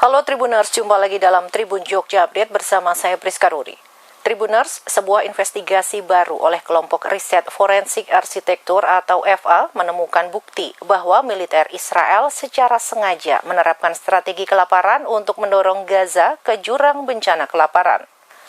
Halo Tribuners, jumpa lagi dalam Tribun Jogja Update bersama saya Priska Ruri. Tribuners, sebuah investigasi baru oleh kelompok riset forensik arsitektur atau FA menemukan bukti bahwa militer Israel secara sengaja menerapkan strategi kelaparan untuk mendorong Gaza ke jurang bencana kelaparan.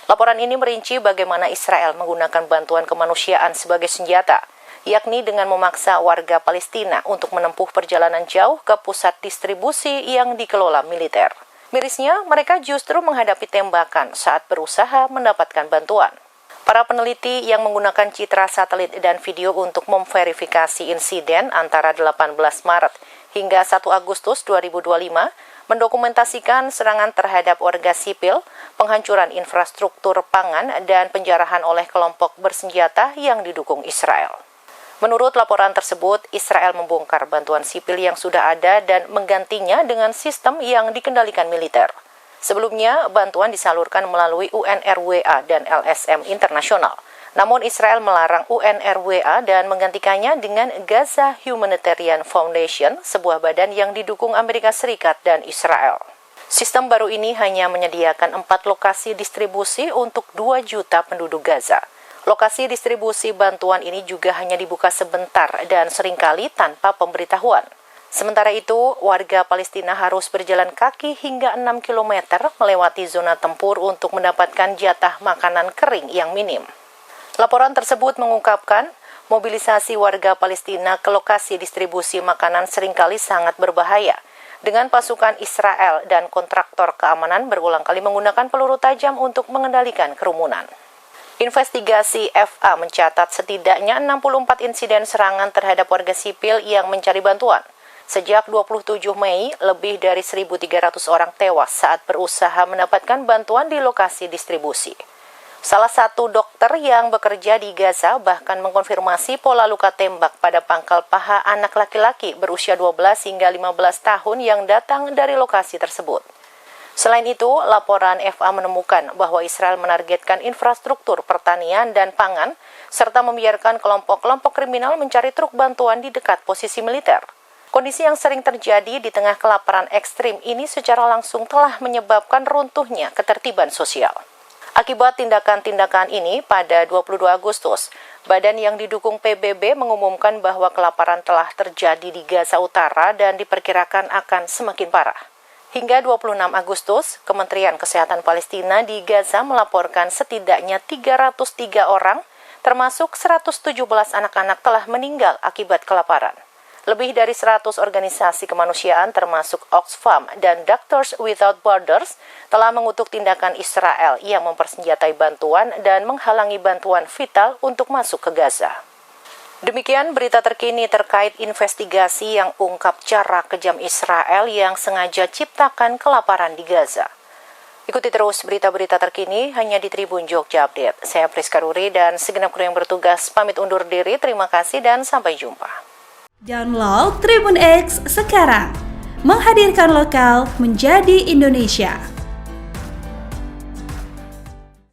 Laporan ini merinci bagaimana Israel menggunakan bantuan kemanusiaan sebagai senjata, yakni dengan memaksa warga Palestina untuk menempuh perjalanan jauh ke pusat distribusi yang dikelola militer. Mirisnya, mereka justru menghadapi tembakan saat berusaha mendapatkan bantuan. Para peneliti yang menggunakan citra satelit dan video untuk memverifikasi insiden antara 18 Maret hingga 1 Agustus 2025 mendokumentasikan serangan terhadap warga sipil, penghancuran infrastruktur pangan, dan penjarahan oleh kelompok bersenjata yang didukung Israel. Menurut laporan tersebut, Israel membongkar bantuan sipil yang sudah ada dan menggantinya dengan sistem yang dikendalikan militer. Sebelumnya, bantuan disalurkan melalui UNRWA dan LSM internasional. Namun Israel melarang UNRWA dan menggantikannya dengan Gaza Humanitarian Foundation, sebuah badan yang didukung Amerika Serikat dan Israel. Sistem baru ini hanya menyediakan 4 lokasi distribusi untuk 2 juta penduduk Gaza. Lokasi distribusi bantuan ini juga hanya dibuka sebentar dan seringkali tanpa pemberitahuan. Sementara itu, warga Palestina harus berjalan kaki hingga 6 km melewati zona tempur untuk mendapatkan jatah makanan kering yang minim. Laporan tersebut mengungkapkan, mobilisasi warga Palestina ke lokasi distribusi makanan seringkali sangat berbahaya, dengan pasukan Israel dan kontraktor keamanan berulang kali menggunakan peluru tajam untuk mengendalikan kerumunan. Investigasi FA mencatat setidaknya 64 insiden serangan terhadap warga sipil yang mencari bantuan. Sejak 27 Mei, lebih dari 1.300 orang tewas saat berusaha mendapatkan bantuan di lokasi distribusi. Salah satu dokter yang bekerja di Gaza bahkan mengkonfirmasi pola luka tembak pada pangkal paha anak laki-laki berusia 12 hingga 15 tahun yang datang dari lokasi tersebut. Selain itu, laporan FA menemukan bahwa Israel menargetkan infrastruktur pertanian dan pangan, serta membiarkan kelompok-kelompok kriminal mencari truk bantuan di dekat posisi militer. Kondisi yang sering terjadi di tengah kelaparan ekstrim ini secara langsung telah menyebabkan runtuhnya ketertiban sosial. Akibat tindakan-tindakan ini, pada 22 Agustus, badan yang didukung PBB mengumumkan bahwa kelaparan telah terjadi di Gaza Utara dan diperkirakan akan semakin parah. Hingga 26 Agustus, Kementerian Kesehatan Palestina di Gaza melaporkan setidaknya 303 orang, termasuk 117 anak-anak telah meninggal akibat kelaparan. Lebih dari 100 organisasi kemanusiaan termasuk Oxfam dan Doctors Without Borders telah mengutuk tindakan Israel yang mempersenjatai bantuan dan menghalangi bantuan vital untuk masuk ke Gaza. Demikian berita terkini terkait investigasi yang ungkap cara kejam Israel yang sengaja ciptakan kelaparan di Gaza. Ikuti terus berita-berita terkini hanya di Tribun Jogja Update. Saya Priska Ruri dan segenap kru yang bertugas pamit undur diri. Terima kasih dan sampai jumpa. Download Tribun X sekarang, menghadirkan lokal menjadi Indonesia.